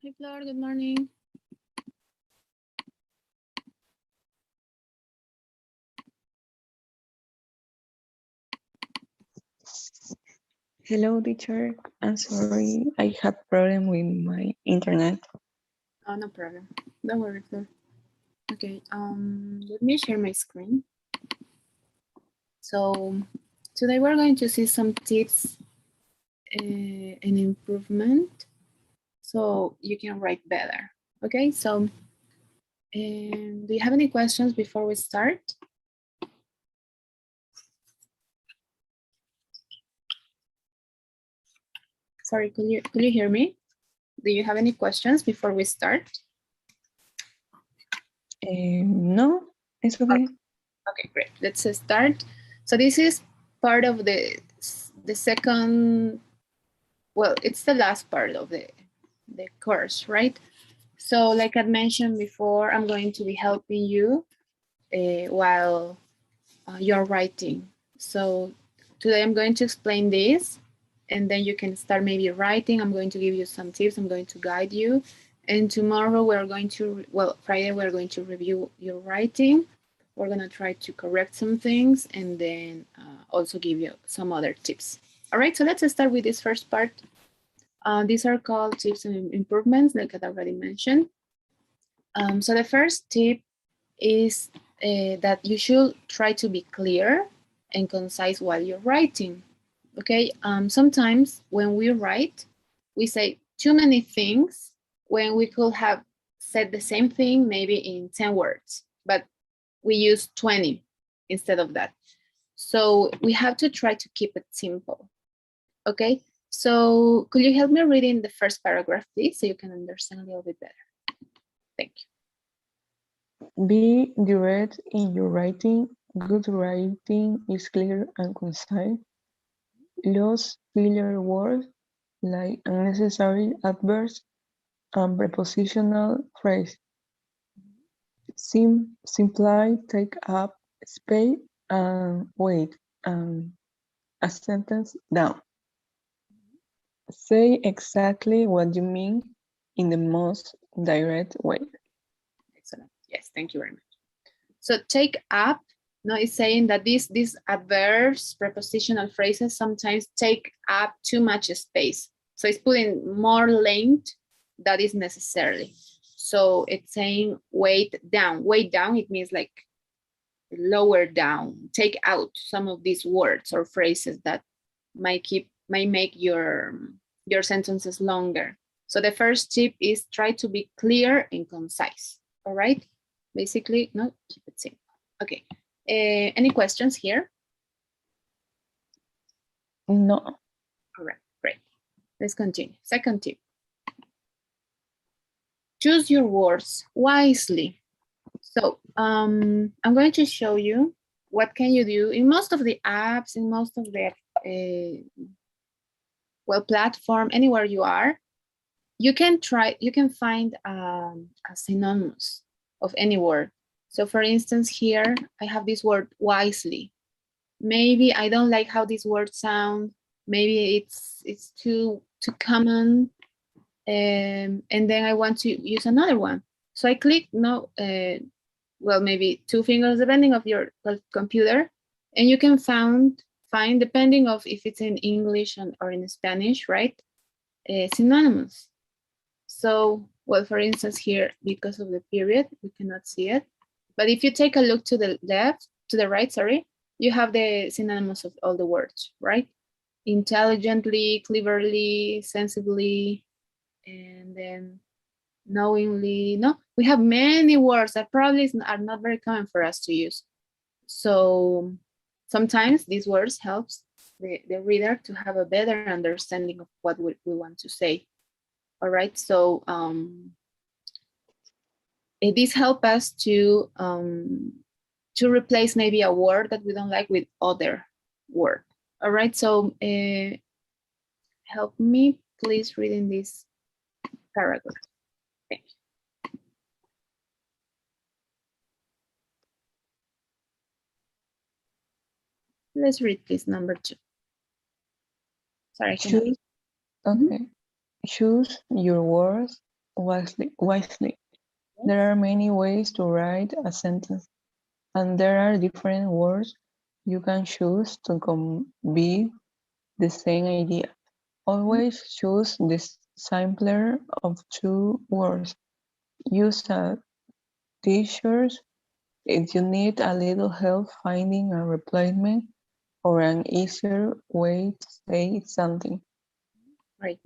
Hi, Flor. Good morning. Hello, teacher. I'm sorry, I had problem with my internet. Oh, no problem. Don't worry, Flor. Okay. Let me share my screen. So today we're going to see some tips and improvement, so you can write better. Okay. So, do you have any questions before we start? Sorry, could you hear me? Do you have any questions before we start? No, it's okay. Okay, great. Let's start. So this is part of the second. Well, it's the last part of the course, right? So, like I mentioned before, I'm going to be helping you while you're writing. So today I'm going to explain this, and then you can start maybe writing. I'm going to give you some tips. I'm going to guide you. And tomorrow we're going to, well, Friday, we're going to review your writing. We're going to try to correct some things and then also give you some other tips. All right, so let's start with this first part. These are called tips and improvements, like I already mentioned. So the first tip is that you should try to be clear and concise while you're writing. Okay, sometimes when we write, we say too many things when we could have said the same thing maybe in 10 words, but we use 20 instead of that. So we have to try to keep it simple. Okay, so could you help me reading the first paragraph, please, so you can understand a little bit better? Thank you. Be direct in your writing. Good writing is clear and concise. Lose filler words like unnecessary adverbs and prepositional phrase. Simply take up space and wait and a sentence down. Say exactly what you mean in the most direct way. Excellent. Yes, thank you very much. So take up, no, it's saying that these adverbs, prepositional phrases sometimes take up too much space. So it's putting more length that is necessary. So it's saying weight down. Weight down, it means like lower down. Take out some of these words or phrases that might make your sentences longer. So the first tip is try to be clear and concise. All right. Basically, no, keep it simple. Okay. Any questions here? No. All right, great. Let's continue. Second tip. Choose your words wisely. So I'm going to show you what can you do in most of the apps, in most of the well, platform, anywhere you are. You can find a synonymous of any word. So for instance, here I have this word wisely. Maybe I don't like how this word sounds. Maybe it's too common, and then I want to use another one. So I click no, well, maybe two fingers depending of your computer, and you can find depending of if it's in English or in Spanish, right? Synonymous. So, well, for instance, here, because of the period, we cannot see it. But if you take a look to the left, to the right, sorry, you have the synonymous of all the words, right? Intelligently, cleverly, sensibly, and then knowingly. No, we have many words that probably are not very common for us to use. So sometimes these words helps the reader to have a better understanding of what we want to say. All right, so this helps us to replace maybe a word that we don't like with other word. All right, so help me please reading this paragraph. Thank you. Let's read please number 2. Sorry, I cannot. Okay. Choose your words wisely. There are many ways to write a sentence, and there are different words you can choose to convey the same idea. Always choose the simpler of two words. Use a t-shirt if you need a little help finding a replacement or an easier way to say something. Right.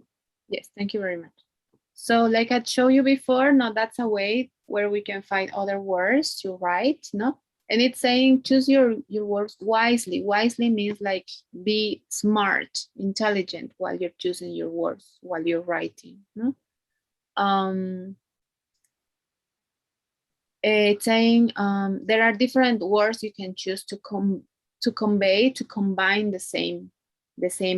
Yes, thank you very much. So like I showed you before, no, that's a way where we can find other words to write, no? And it's saying choose your words wisely. Wisely means like be smart, intelligent while you're choosing your words, while you're writing, no? It's saying there are different words you can choose to convey, to combine the same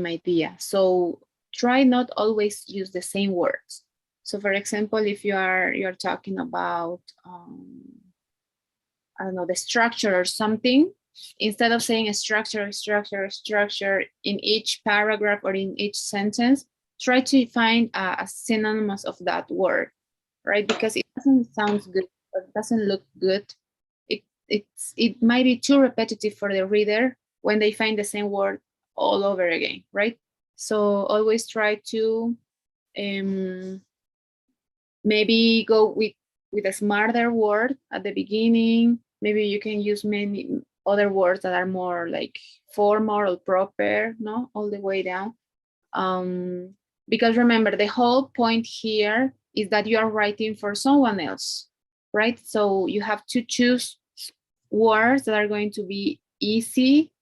idea. So try not always use the same words. So for example, if you're talking about I don't know, the structure or something, instead of saying a structure in each paragraph or in each sentence, try to find a synonymous of that word, right? Because it doesn't sound good, or it doesn't look good. It might be too repetitive for the reader when they find the same word all over again, right? So always try to maybe go with a smarter word at the beginning. Maybe you can use many other words that are more like formal or proper, no, all the way down. Because remember, the whole point here is that you are writing for someone else, right? So you have to choose words that are going to be easy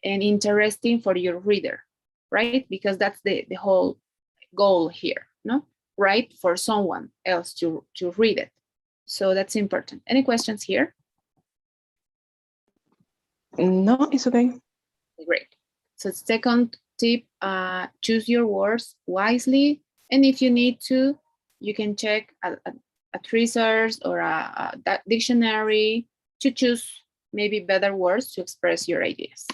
and interesting for your reader, right? Because that's the whole goal here, no? Write for someone else to read it. So that's important. Any questions here? No, it's okay. Great. So second tip, choose your words wisely. And if you need to, you can check a thesaurus or a dictionary to choose maybe better words to express your ideas.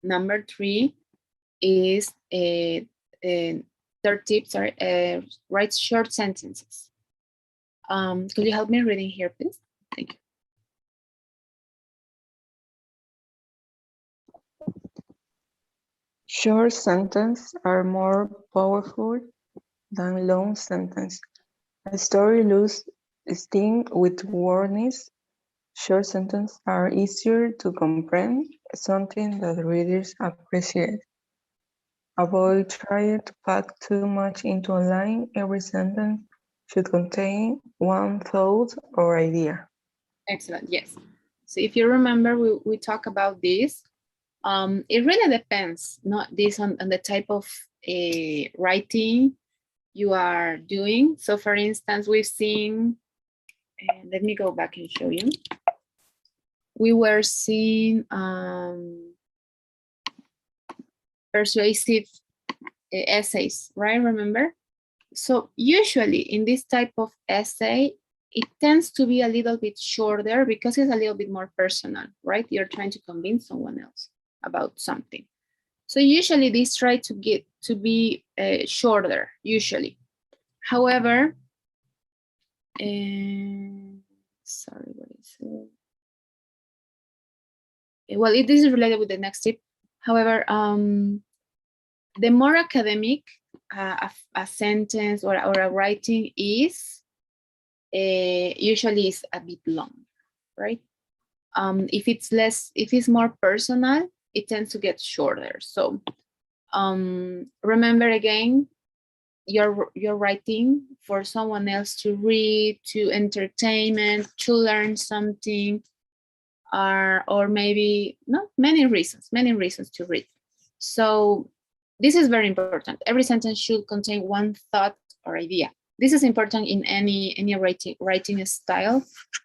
Number 3 is third tip, sorry, write short sentences. Could you help me reading here, please? Thank you. Short sentences are more powerful than long sentences. A story loses sting with warnings. Short sentences are easier to comprehend, something that readers appreciate. Avoid trying to pack too much into a line. Every sentence should contain one thought or idea. Excellent, yes. So if you remember, we talk about this. It really depends, not this on the type of writing you are doing. So for instance, we've seen, let me go back and show you. We were seeing persuasive essays, right? Remember? So usually in this type of essay, it tends to be a little bit shorter because it's a little bit more personal, right? You're trying to convince someone else about something. So usually these try to get to be shorter, usually. However, sorry, what is it? Well, this is related with the next tip. However, the more academic a sentence or a writing is, usually is a bit long, right? If it's more personal, it tends to get shorter. So remember again, you're writing for someone else to read, to entertainment, to learn something, or maybe many reasons to read. So this is very important. Every sentence should contain one thought or idea. This is important in any writing style,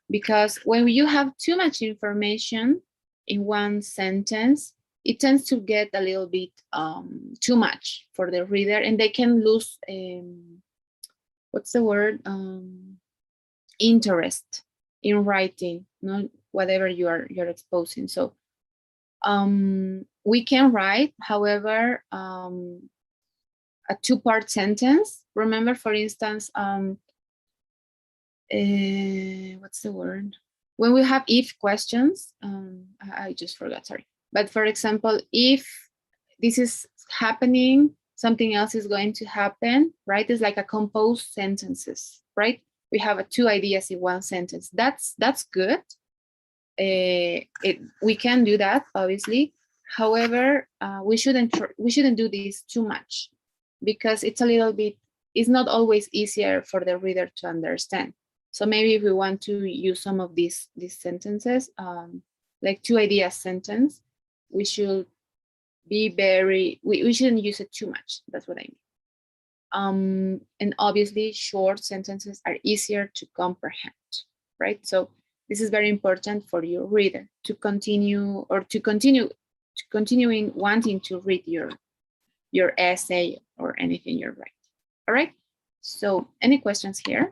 because when you have too much information in one sentence, it tends to get a little bit too much for the reader, and they can lose what's the word, interest in writing, whatever you're exposing. So we can write, however, a two-part sentence. Remember, for instance, what's the word? When we have if questions, I just forgot, sorry. But for example, if this is happening, something else is going to happen, right? It's like a composed sentences, right? We have two ideas in one sentence. That's good. We can do that, obviously. However, we shouldn't do this too much, because it's a little bit, it's not always easier for the reader to understand. So maybe if we want to use some of these sentences, like two ideas sentence, we should be very, we shouldn't use it too much. That's what I mean. And obviously short sentences are easier to comprehend, right? So this is very important for your reader to continue, or to continuing wanting to read your essay or anything you're writing. All right. So any questions here?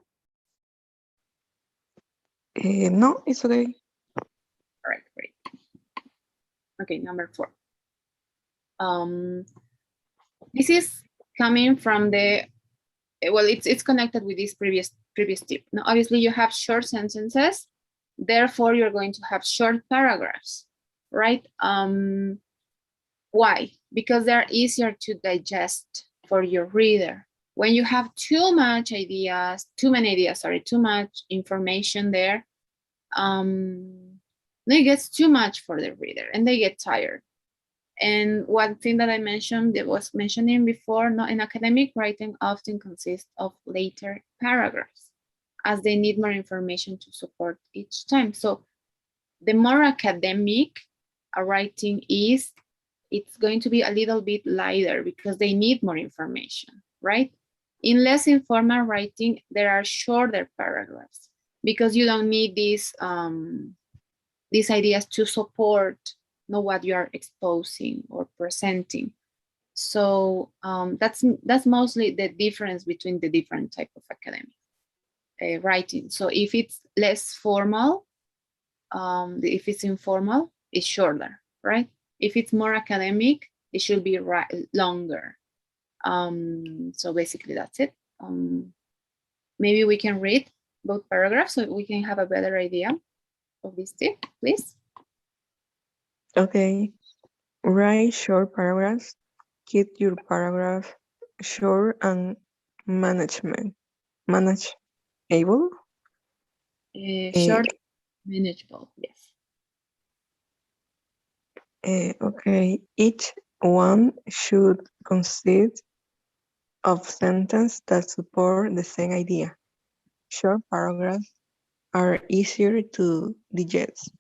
No, it's okay. All right, great. Okay, number 4. This is coming from the, well, it's connected with this previous tip. Now, obviously you have short sentences, therefore you're going to have short paragraphs, right? Why? Because they're easier to digest for your reader. When you have too much information there, it gets too much for the reader and they get tired. And one thing that I mentioned, that was mentioning before, in academic writing often consists of later paragraphs, as they need more information to support each time. So the more academic a writing is, it's going to be a little bit lighter because they need more information, right? In less informal writing, there are shorter paragraphs because you don't need these ideas to support what you are exposing or presenting. So that's mostly the difference between the different type of academic writing. So if it's less formal, if it's informal, it's shorter, right? If it's more academic, it should be longer. So basically that's it. Maybe we can read both paragraphs so we can have a better idea of this tip, please. Okay. Write short paragraphs. Keep your paragraph short and manageable. Short, manageable, yes. Okay. Each one should consist of sentences that support the same idea. Short paragraphs are easier to digest.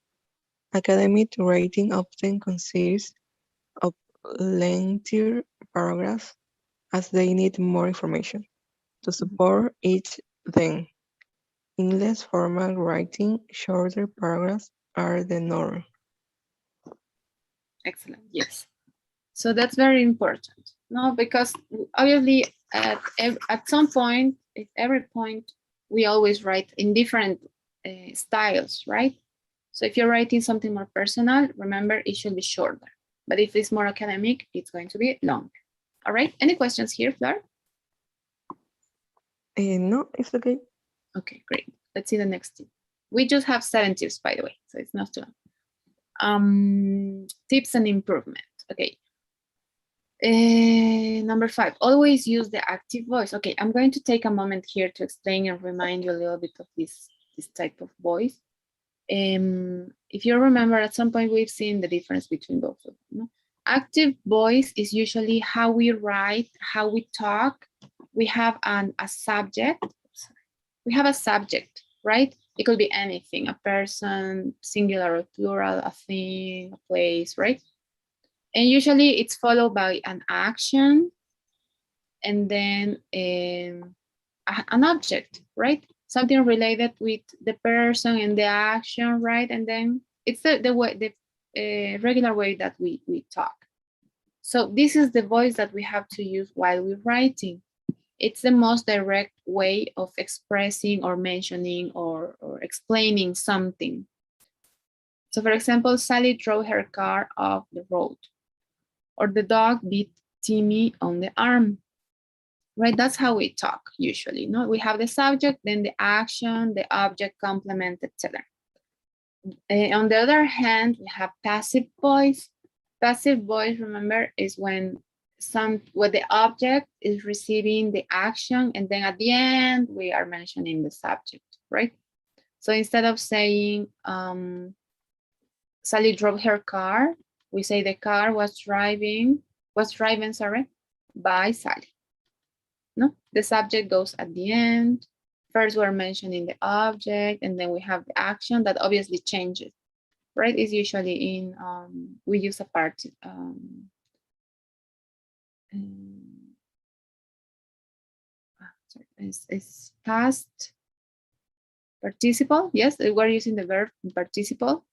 Academic writing often consists of lengthier paragraphs as they need more information to support each thing. In less formal writing, shorter paragraphs are the norm. Excellent, yes. So that's very important, no? Because obviously at some point, at every point, we always write in different styles, right? So if you're writing something more personal, remember it should be shorter. But if it's more academic, it's going to be long. All right, any questions here, Fleur? No, it's okay. Okay, great. Let's see the next tip. We just have 7 tips, by the way, so it's not too long. Tips and improvement. Okay. Number 5, always use the active voice. Okay, I'm going to take a moment here to explain and remind you a little bit of this type of voice. If you remember, at some point we've seen the difference between both of them. No? Active voice is usually how we write, how we talk. We have a subject. We have a subject, right? It could be anything, a person, singular or plural, a thing, a place, right? And usually it's followed by an action and then an object, right? Something related with the person and the action, right? And then it's the regular way that we talk. So this is the voice that we have to use while we're writing. It's the most direct way of expressing or mentioning or explaining something. So for example, Sally drove her car off the road, or the dog bit Timmy on the arm. right? That's how we talk usually. No, we have the subject, then the action, the object, complement, etc. On the other hand, we have passive voice. Passive voice, remember, is when the object is receiving the action, and then at the end we are mentioning the subject, right? So instead of saying Sally drove her car, we say the car was driven, sorry, by Sally. No, the subject goes at the end. First, we're mentioning the object, and then we have the action that obviously changes, right? It's usually in, we use a part, it's past participle. Yes, we're using the verb participle.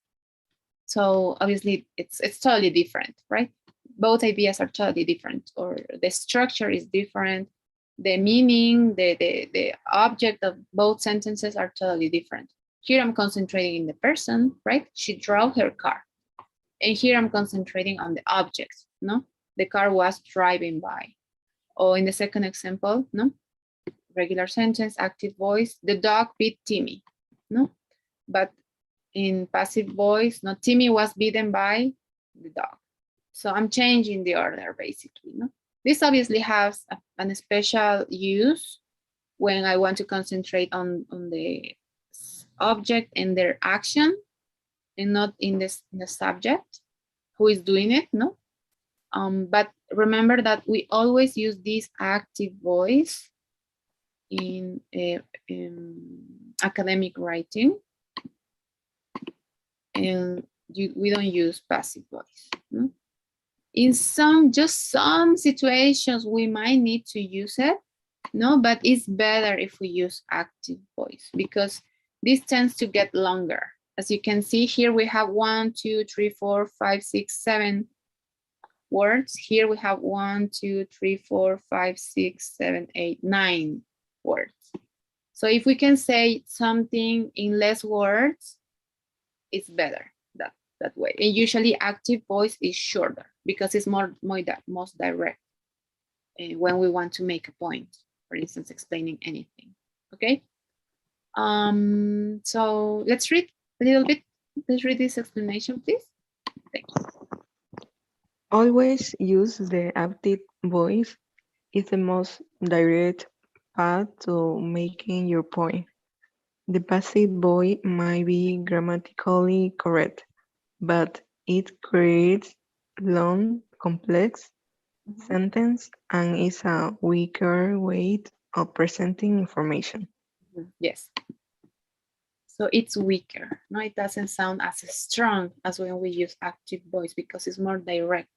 So obviously it's totally different, right? Both ideas are totally different, or the structure is different. The meaning, the object of both sentences are totally different. Here I'm concentrating in the person, right? She drove her car. And here I'm concentrating on the object, no? The car was driving by. Or in the second example, no? Regular sentence, active voice, the dog bit Timmy, no? But in passive voice, no, Timmy was bitten by the dog. So I'm changing the order basically, no? This obviously has a special use when I want to concentrate on the object and their action and not in the subject who is doing it, no? But remember that we always use this active voice in academic writing, and we don't use passive voice. No? In just some situations, we might need to use it, no, but it's better if we use active voice because this tends to get longer. As you can see here, we have 1, 2, 3, 4, 5, 6, 7 words. Here we have 1, 2, 3, 4, 5, 6, 7, 8, 9 words. So if we can say something in less words, it's better that way. And usually active voice is shorter because it's most direct when we want to make a point, for instance, explaining anything. Okay. So let's read a little bit. Let's read this explanation, please. Thank you. Always use the active voice. It's the most direct path to making your point. The passive voice might be grammatically correct, but it creates long, complex sentence and is a weaker way of presenting information. Yes. So it's weaker. No, it doesn't sound as strong as when we use active voice because it's more direct.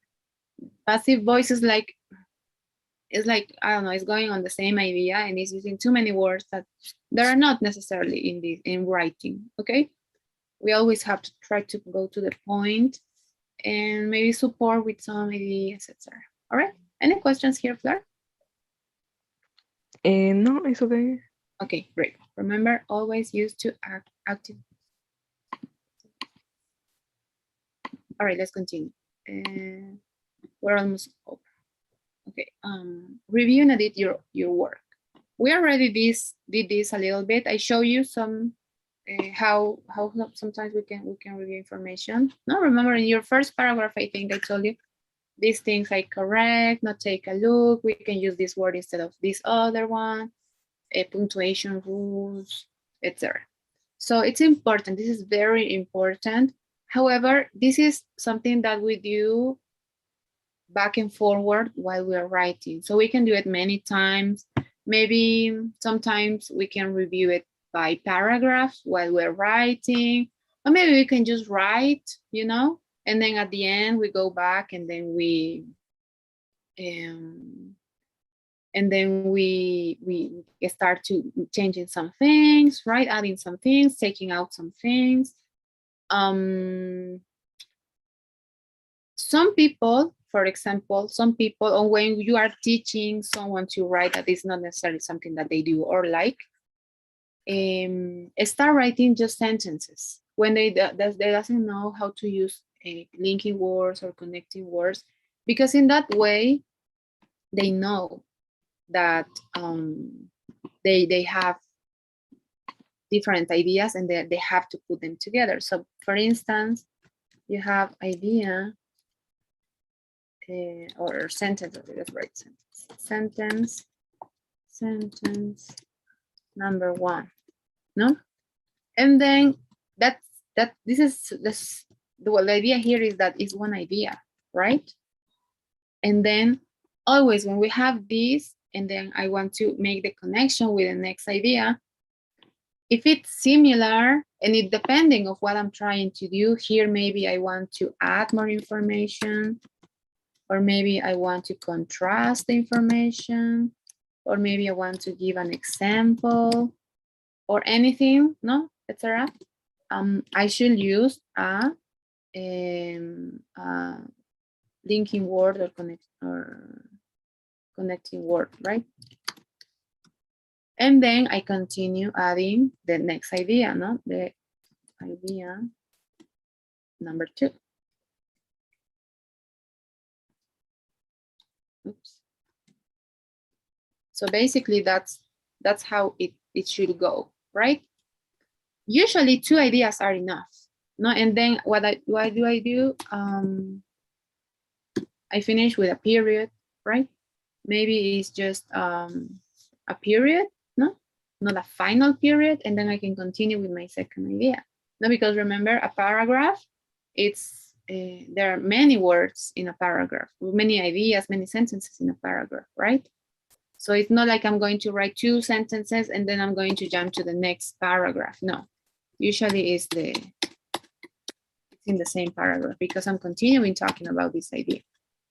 Passive voice is like, I don't know, it's going on the same idea and it's using too many words that they are not necessarily in writing. Okay. We always have to try to go to the point and maybe support with some ideas, etc. All right. Any questions here, Fleur? No, it's okay. Okay, great. Remember, always use to active. All right, let's continue. We're almost over. Okay. Review and edit your work. We already did this a little bit. I show you some how sometimes we can review information. No, remember in your first paragraph, I think I told you these things I correct, not take a look. We can use this word instead of this other one, punctuation rules, etc. So it's important. This is very important. However, this is something that we do back and forward while we are writing. So we can do it many times. Maybe sometimes we can review it by paragraphs while we're writing, or maybe we can just write, you know, and then at the end we go back and then we start to changing some things, right? Adding some things, taking out some things. Some people, for example, or when you are teaching someone to write, that is not necessarily something that they do or like, start writing just sentences when they doesn't know how to use linking words or connecting words, because in that way they know that they have different ideas and they have to put them together. So for instance, you have idea or sentence, let's write sentence. Sentence number 1, no? And then this is this, the idea here is that it's one idea, right? And then always when we have this, and then I want to make the connection with the next idea, if it's similar and it depending of what I'm trying to do here, maybe I want to add more information, or maybe I want to contrast the information, or maybe I want to give an example or anything, no, etc. I should use a linking word or connecting word, right? And then I continue adding the next idea, no? The idea number 2. Oops. So basically that's how it should go, right? Usually 2 ideas are enough, no? And then what do I do? I finish with a period, right? Maybe it's just a period, no? Not a final period, and then I can continue with my second idea. No, because remember, a paragraph, it's there are many words in a paragraph, many ideas, many sentences in a paragraph, right? So it's not like I'm going to write 2 sentences and then I'm going to jump to the next paragraph. No, usually it's in the same paragraph because I'm continuing talking about this idea.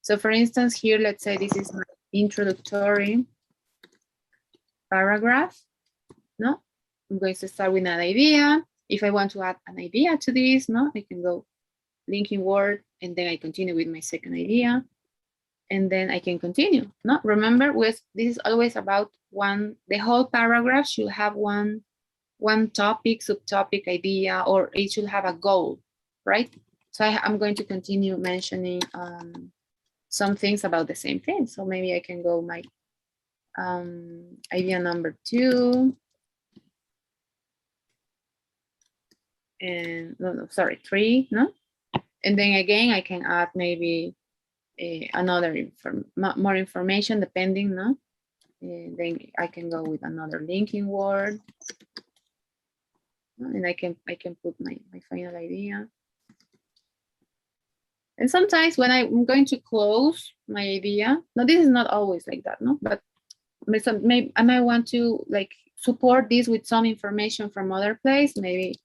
So for instance, here, let's say this is my introductory paragraph, no? I'm going to start with an idea. If I want to add an idea to this, no, I can go linking word, and then I continue with my second idea, and then I can continue, no? Remember, this is always about the whole paragraph should have one topic, subtopic, idea, or it should have a goal, right? So I'm going to continue mentioning some things about the same thing. So maybe I can go my idea number 2. And sorry, 3, no? And then again, I can add maybe another more information depending, no? Then I can go with another linking word. And I can put my final idea. And sometimes when I'm going to close my idea, now this is not always like that, no? But maybe I might want to like support this with some information from other place, maybe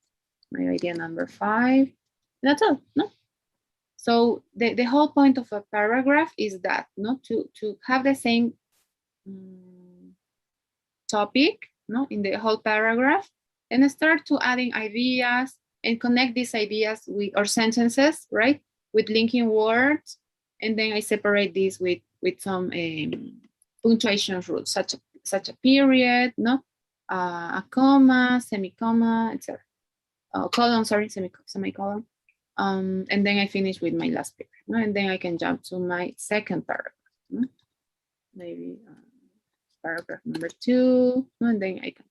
my idea number 5. That's all, no? So the whole point of a paragraph is that, no, to have the same topic, no, in the whole paragraph, and start to adding ideas and connect these ideas with or sentences, right, with linking words, and then I separate this with some punctuation rules, such a period, no, a comma, semicolon, etc. Colon, sorry, semicolon. And then I finish with my last paper, no? And then I can jump to my second paragraph, no? Maybe paragraph number 2, no? And then I can.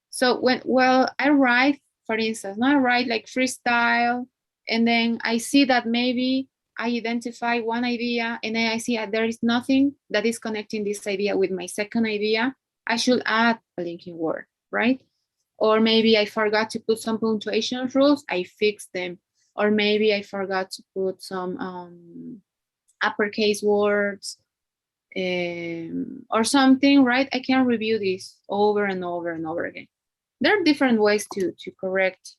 So well, I write, for instance, no, I write like freestyle, and then I see that maybe I identify one idea, and then I see that there is nothing that is connecting this idea with my second idea. I should add a linking word, right? Or maybe I forgot to put some punctuation rules, I fix them. Or maybe I forgot to put some uppercase words or something, right? I can review this over and over and over again. There are different ways to correct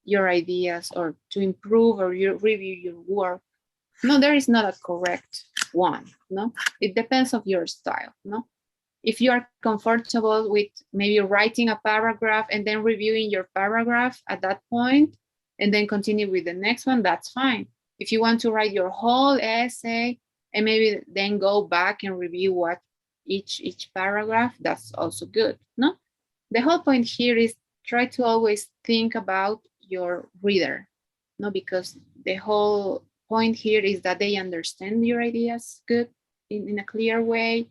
your ideas or to improve or review your work. No, there is not a correct one, no? It depends on your style, no? If you are comfortable with maybe writing a paragraph and then reviewing your paragraph at that point, and then continue with the next one, that's fine. If you want to write your whole essay and maybe then go back and review what each paragraph, that's also good, no? The whole point here is try to always think about your reader, no? Because the whole point here is that they understand your ideas good in a clear way.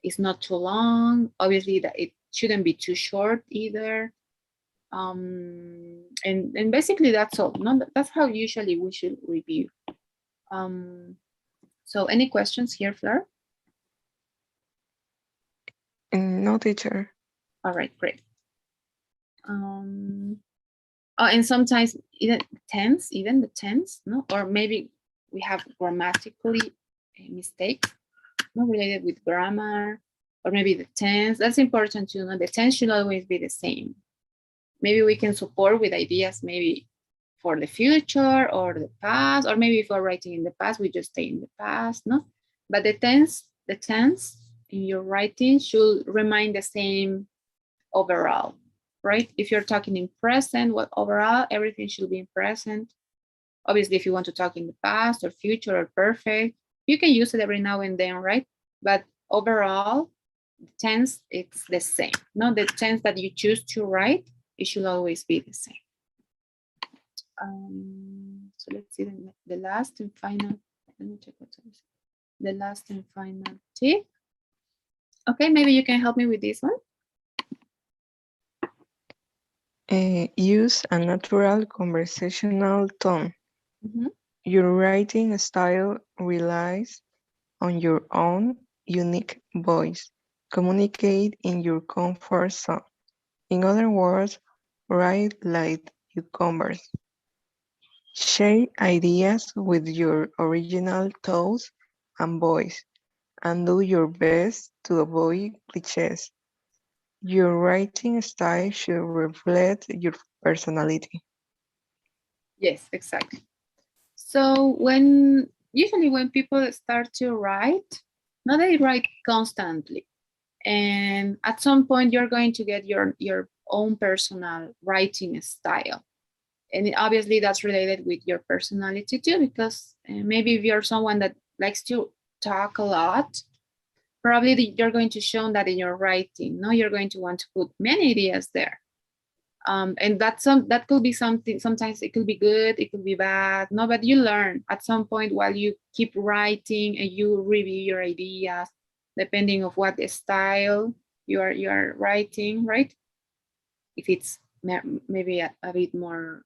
it's not too long. Obviously, that it shouldn't be too short either. And basically that's all. No, that's how usually we should review. So any questions here, Fleur? No, teacher. All right, great. Oh, and sometimes even the tense, no, or maybe we have grammatically mistakes, not related with grammar, or maybe the tense. That's important to know. The tense should always be the same. Maybe we can support with ideas, maybe for the future or the past, or maybe if we're writing in the past, we just stay in the past, no? But the tense in your writing should remain the same overall, right? If you're talking in present, well, overall, everything should be in present. Obviously, if you want to talk in the past or future or perfect, you can use it every now and then, right? But overall, the tense, it's the same. No, the tense that you choose to write, it should always be the same. So let's see the last and final. Let me check what's the last and final tip. Okay, maybe you can help me with this one. Use a natural conversational tone. Your writing style relies on your own unique voice. Communicate in your comfort zone. In other words, write like you converse. Share ideas with your original thoughts and voice, and do your best to avoid cliches. Your writing style should reflect your personality. Yes, exactly. So usually when people start to write, now they write constantly. And at some point you're going to get your own personal writing style. And obviously that's related with your personality too, because maybe if you're someone that likes to talk a lot, probably you're going to show that in your writing. No, you're going to want to put many ideas there. And that could be something. Sometimes it could be good, it could be bad. No, but you learn at some point while you keep writing and you review your ideas, depending of what style you are writing, right? If it's maybe a bit more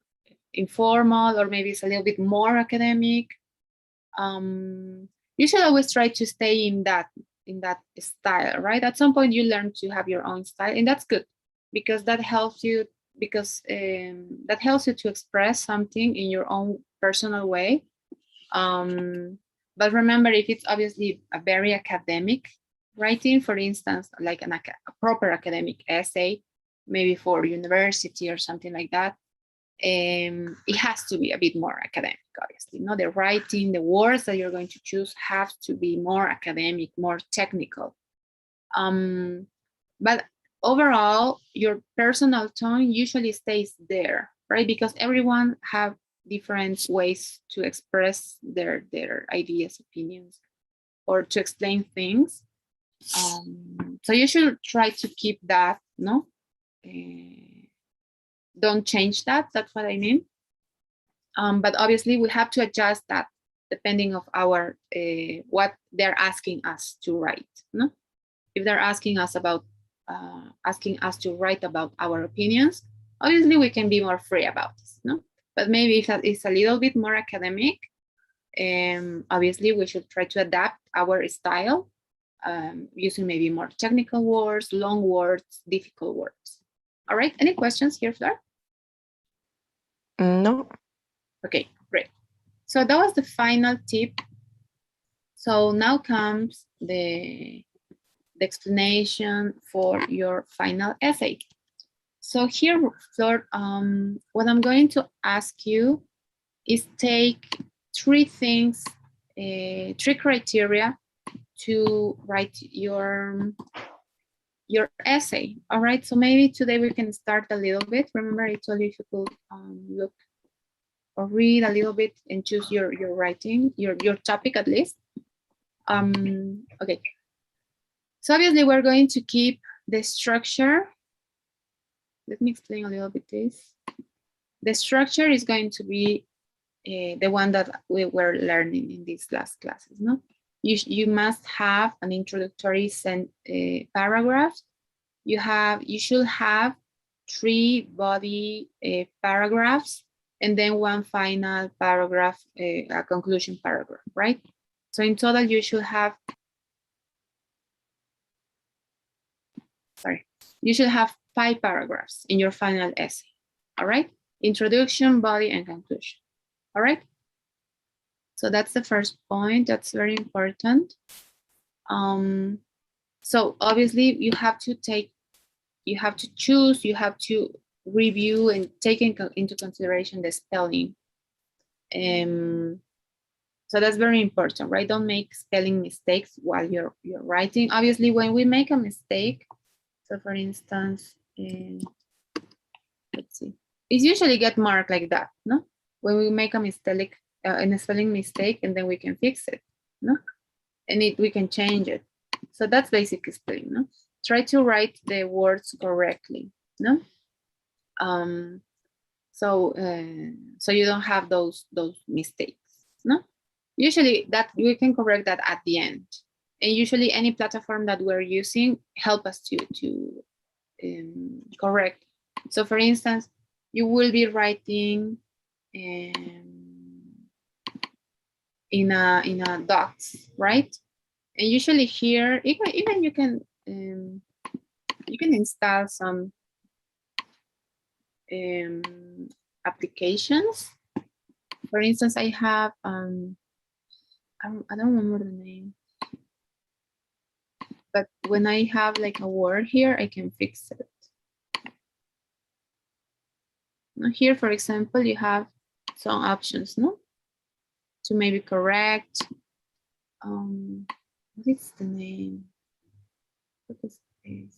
informal, or maybe it's a little bit more academic. You should always try to stay in that style, right? At some point you learn to have your own style, and that's good because that helps you to express something in your own personal way. But remember, if it's obviously a very academic writing, for instance, like a proper academic essay, maybe for university or something like that, it has to be a bit more academic, obviously. No, the writing, the words that you're going to choose have to be more academic, more technical. But overall, your personal tone usually stays there, right? Because everyone have different ways to express their ideas, opinions, or to explain things. So you should try to keep that, no? Don't change that. That's what I mean. But obviously we have to adjust that depending of our what they're asking us to write. No, if they're asking us to write about our opinions, obviously we can be more free about this. No, but maybe if it's a little bit more academic, obviously we should try to adapt our style using maybe more technical words, long words, difficult words. All right. Any questions here, Fleur? No. Okay, great. So that was the final tip. So now comes the explanation for your final essay. So here, Flor, what I'm going to ask you is take three things, three criteria to write your essay. All right, so maybe today we can start a little bit. Remember, I told you if you could look or read a little bit and choose your writing, your topic at least. Okay. So obviously we're going to keep the structure. Let me explain a little bit this. The structure is going to be the one that we were learning in these last classes, no? You must have an introductory paragraph. You should have 3 body paragraphs, and then 1 final paragraph, a conclusion paragraph, right? So in total, you should have, you should have 5 paragraphs in your final essay, all right? Introduction, body, and conclusion, all right? So that's the first point. That's very important. So obviously you have to choose, you have to review and take into consideration the spelling. So that's very important, right? Don't make spelling mistakes while you're writing. Obviously, when we make a mistake, so for instance, let's see, it's usually get marked like that, no? When we make a mistake, a spelling mistake, and then we can fix it, no? And we can change it. So that's basic spelling, no? Try to write the words correctly, no? So you don't have those mistakes, no? Usually that we can correct that at the end, and usually any platform that we're using help us to correct. So for instance, you will be writing in a docs, right? And usually here, even you can install some applications. For instance, I have I don't remember the name, but when I have like a word here, I can fix it. Now here, for example, you have some options, no? To maybe correct. What is the name? What is this?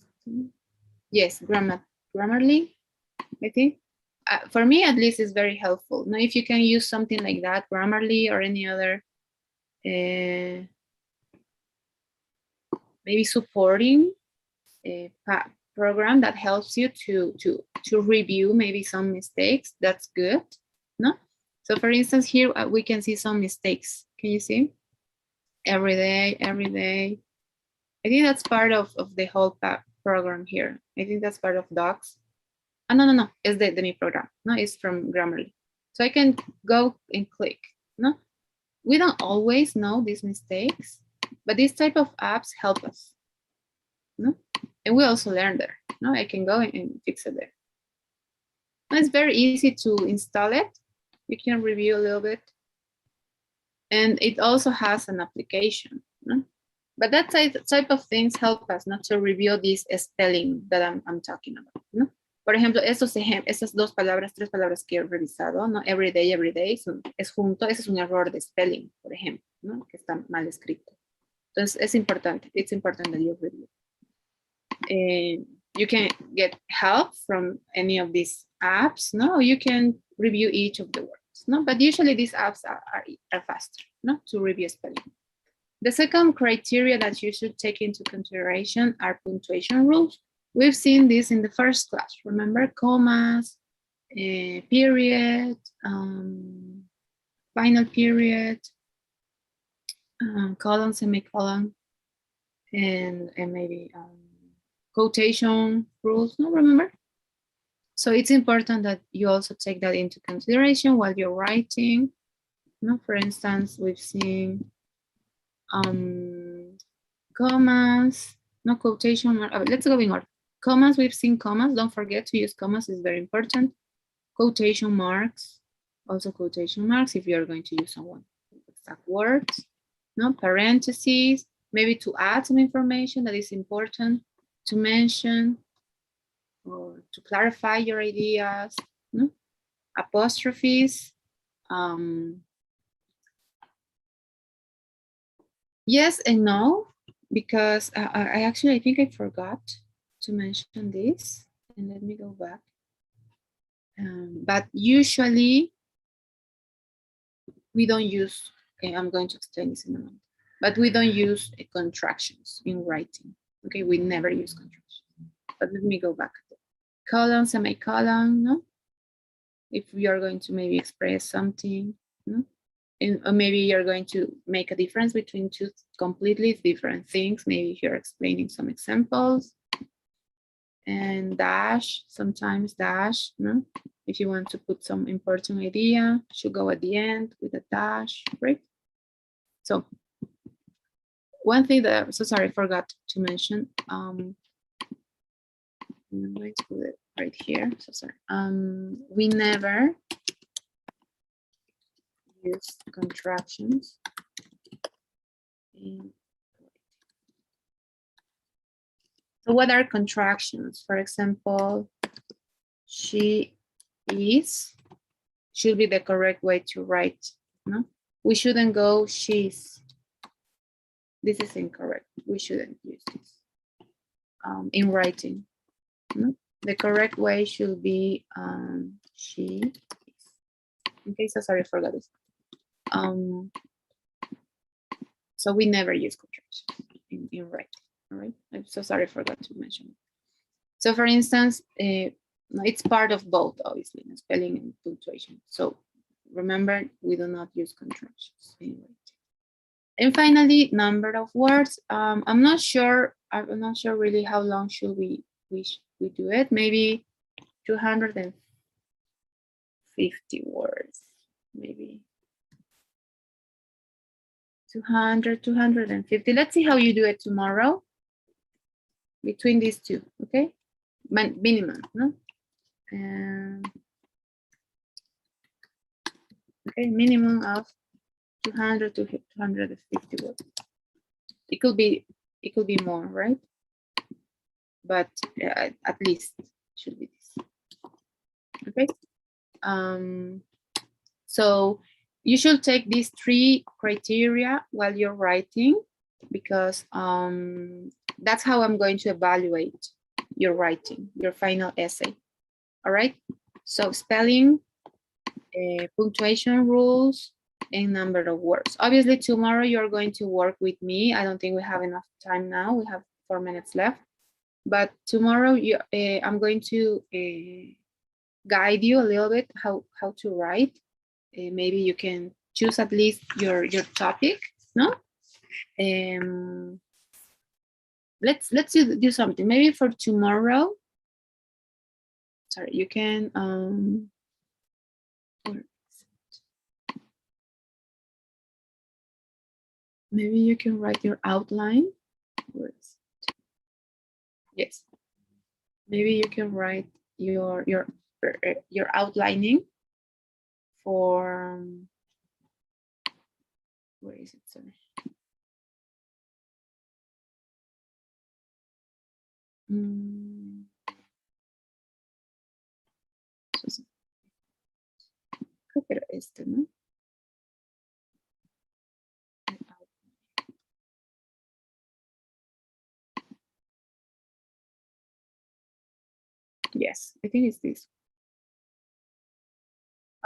Yes, Grammarly, I think. For me, at least, is very helpful. Now, if you can use something like that, Grammarly or any other, maybe supporting program that helps you to review maybe some mistakes, that's good, no? So for instance, here we can see some mistakes. Can you see? Every day. I think that's part of the whole program here. I think that's part of docs. No, it's the me program. No, it's from Grammarly. So I can go and click, no? We don't always know these mistakes, but these type of apps help us, no? And we also learn there, no? I can go and fix it there. And it's very easy to install it. You can review a little bit. And it also has an application, no? But that type of things help us not to review this spelling that I'm talking about, no? Por ejemplo, esas 2 palabras, 3 palabras que he revisado, ¿no? Every day, es junto, ese es un error de spelling, por ejemplo, ¿no? Que está mal escrito. Entonces, es importante. It's important that you review. You can get help from any of these apps, no? You can review each of the words, no? But usually these apps are faster, no? To review spelling. The second criteria that you should take into consideration are punctuation rules. We've seen this in the first class. Remember, commas, period, final period, colon, semicolon, and maybe quotation rules. No, remember? So it's important that you also take that into consideration while you're writing. No, for instance, we've seen commas, no quotation mark. Let's go in order. Commas, we've seen commas. Don't forget to use commas, it's very important. Quotation marks, also quotation marks if you're going to use someone exact words. No, parentheses, maybe to add some information that is important to mention or to clarify your ideas. No? Apostrophes. Yes and no, because I think I forgot to mention this, and let me go back. But usually we don't use, okay, I'm going to explain this in a moment, but we don't use contractions in writing. Okay, we never use contractions. But let me go back. Colon, semicolon, no? If we are going to maybe express something, no? or maybe you're going to make a difference between two completely different things. Maybe if you're explaining some examples. And dash, sometimes dash, no? If you want to put some important idea, should go at the end with a dash, right? So one thing that I'm so sorry, I forgot to mention. I'm going to put it right here. So sorry. We never use contractions in. So what are contractions? For example, she is should be the correct way to write. No, we shouldn't go she's. This is incorrect. We shouldn't use this in writing. No? The correct way should be she is. Okay, so sorry, I forgot this. So we never use contractions in writing. All right, I'm so sorry, I forgot to mention it. So for instance, it's part of both, obviously, spelling and punctuation. So remember, we do not use contractions in writing. And finally, number of words. I'm not sure really how long should we do it. Maybe 250 words, maybe 200, 250. Let's see how you do it tomorrow between these two, okay? Minimum, no? Okay, minimum of 200 to 250 words. It could be more, right? But at least it should be this. Okay. So you should take these 3 criteria while you're writing, because that's how I'm going to evaluate your writing, your final essay. All right. So spelling, punctuation rules, and number of words. Obviously, tomorrow you're going to work with me. I don't think we have enough time now. We have 4 minutes left. But tomorrow I'm going to guide you a little bit how to write. Maybe you can choose at least your topic, no? Let's do something. Maybe for tomorrow. Sorry, you can maybe you can write your outline. Yes. Maybe you can write your outlining for where is it? Sorry. Creo que era este, ¿no? Yes, I think it's this.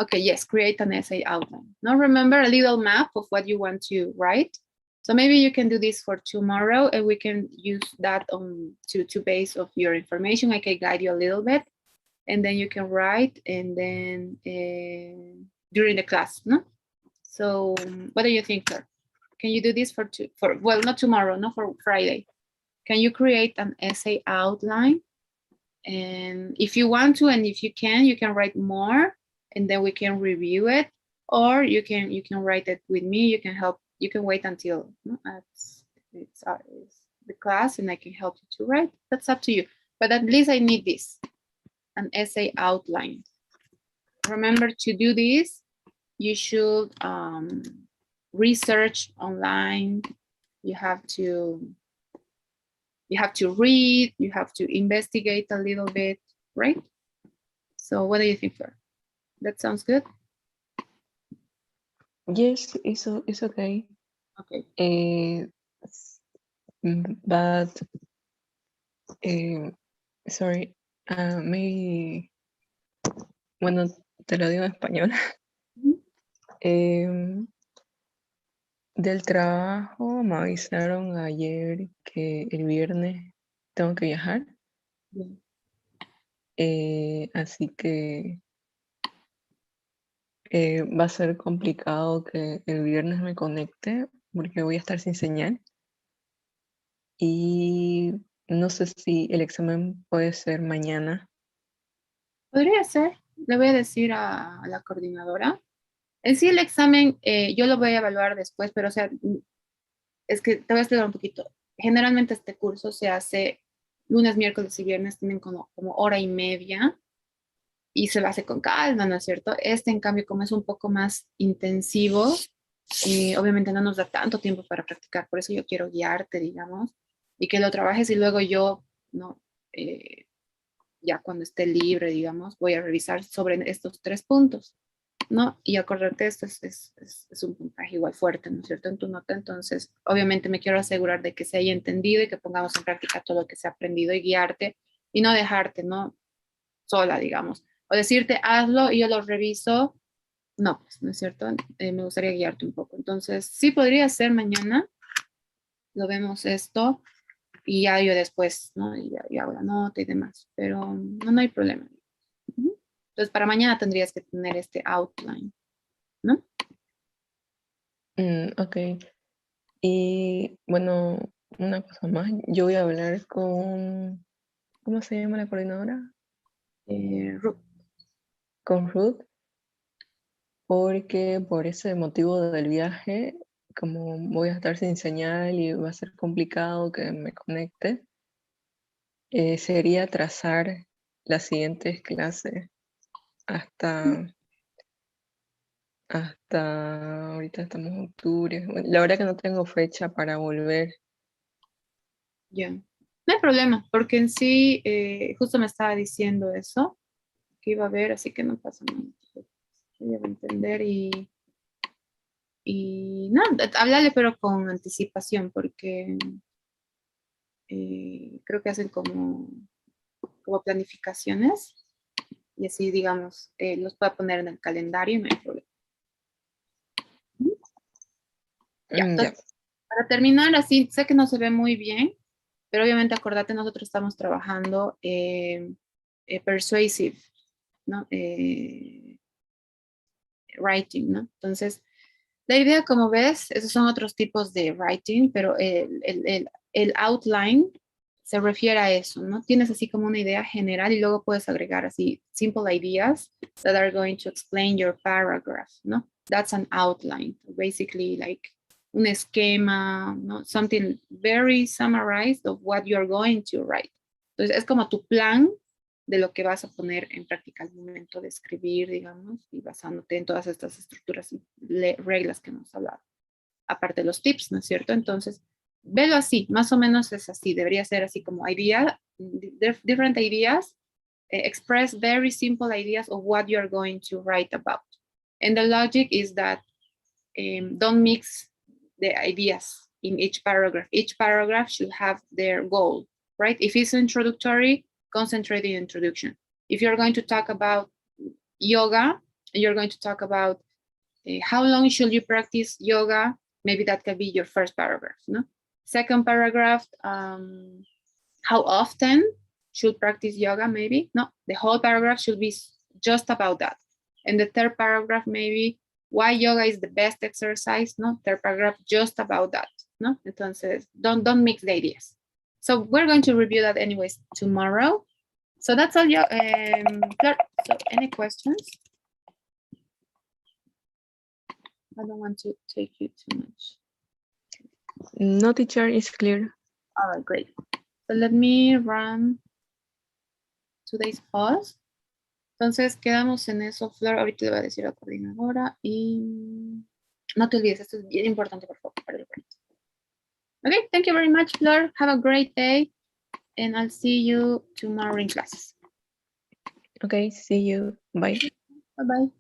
Okay, yes, create an essay outline. Now remember a little map of what you want to write. So maybe you can do this for tomorrow, and we can use that on to base of your information. I can guide you a little bit, and then you can write, and then during the class, no? So what do you think, sir? Can you do this for well, not tomorrow, not for Friday? Can you create an essay outline? And if you want to, and if you can write more, and then we can review it, or you can write it with me. You can help. You can wait until it's the class, and I can help you to write. That's up to you. But at least I need this, an essay outline. Remember to do this. You should research online. You have to read. You have to investigate a little bit, right? So what do you think, Flor? That sounds good? Yes, it's okay. Okay. But sorry, maybe, bueno, te lo digo en español. Del trabajo me avisaron ayer que el viernes tengo que viajar. Así que Va a ser complicado que el viernes me conecte porque voy a estar sin señal. Y no sé si el examen puede ser mañana. Podría ser, le voy a decir a la coordinadora. En sí, el examen yo lo voy a evaluar después, pero o sea, es que te voy a explicar un poquito. Generalmente este curso se hace lunes, miércoles y viernes, tienen como hora y media y se hace con calma, ¿no es cierto? Este, en cambio, como es un poco más intensivo, obviamente no nos da tanto tiempo para practicar, por eso yo quiero guiarte, digamos, y que lo trabajes y luego yo, ¿no? Ya cuando esté libre, digamos, voy a revisar sobre estos 3 puntos, ¿no? Y acordarte, esto es un puntaje igual fuerte, ¿no es cierto?, en tu nota. Entonces, obviamente me quiero asegurar de que se haya entendido y que pongamos en práctica todo lo que se ha aprendido y guiarte y no dejarte, ¿no? Sola, digamos. O decirte, hazlo y yo lo reviso. No, pues, ¿no es cierto? Me gustaría guiarte un poco. Entonces, sí podría ser mañana, lo vemos esto y ya yo después, ¿no? Y ya hago la nota y demás, pero no hay problema. Ujú. Entonces, para mañana tendrías que tener este outline, ¿no? Ok. Y bueno, una cosa más. Yo voy a hablar con... ¿Cómo se llama la coordinadora? Ruth. Con Ruth, porque por ese motivo del viaje, como voy a estar sin señal y va a ser complicado que me conecte, sería trazar las siguientes clases hasta, hasta, ahorita estamos en octubre. Bueno, la verdad que no tengo fecha para volver. Ya. No hay problema, porque en sí, justo me estaba diciendo eso, que iba a ver, así que no pasa nada. Ella va a entender y no, háblale pero con anticipación, porque creo que hacen como planificaciones y así, digamos, los pueda poner en el calendario y no hay problema. Ya, Ya. entonces, para terminar, así, sé que no se ve muy bien, pero obviamente acordate, nosotros estamos trabajando persuasive, ¿no? Writing, ¿no? Entonces, la idea, como ves, esos son otros tipos de writing, pero el outline se refiere a eso, ¿no? Tienes así como una idea general y luego puedes agregar así simple ideas that are going to explain your paragraph, ¿no? That's an outline, basically like un esquema, ¿no? Something very summarized of what you're going to write. Entonces, es como tu plan de lo que vas a poner en práctica al momento de escribir, digamos, y basándote en todas estas estructuras y reglas que hemos hablado. Aparte de los tips, ¿no es cierto? Entonces, velo así, más o menos es así, debería ser así como idea, different ideas, express very simple ideas of what you're going to write about. And the logic is that don't mix the ideas in each paragraph. Each paragraph should have their goal, right? If it's introductory, concentrate in introduction. If you're going to talk about yoga, you're going to talk about how long should you practice yoga? Maybe that can be your first paragraph. No? Second paragraph, how often should practice yoga? Maybe no. The whole paragraph should be just about that. And the third paragraph, maybe why yoga is the best exercise. No, third paragraph just about that. No, entonces don't mix the ideas. So we're going to review that anyways tomorrow. So that's all. So any questions? I don't want to take you too much. No, teacher, is clear. All right, great. So let me run today's pause. Entonces quedamos en eso, Flor. Ahorita le voy a decir a la coordinadora y no te olvides, esto es bien importante, por favor, para el break. Okay, thank you very much, Flor. Have a great day and I'll see you tomorrow in classes. Okay, see you. Bye. Bye-bye.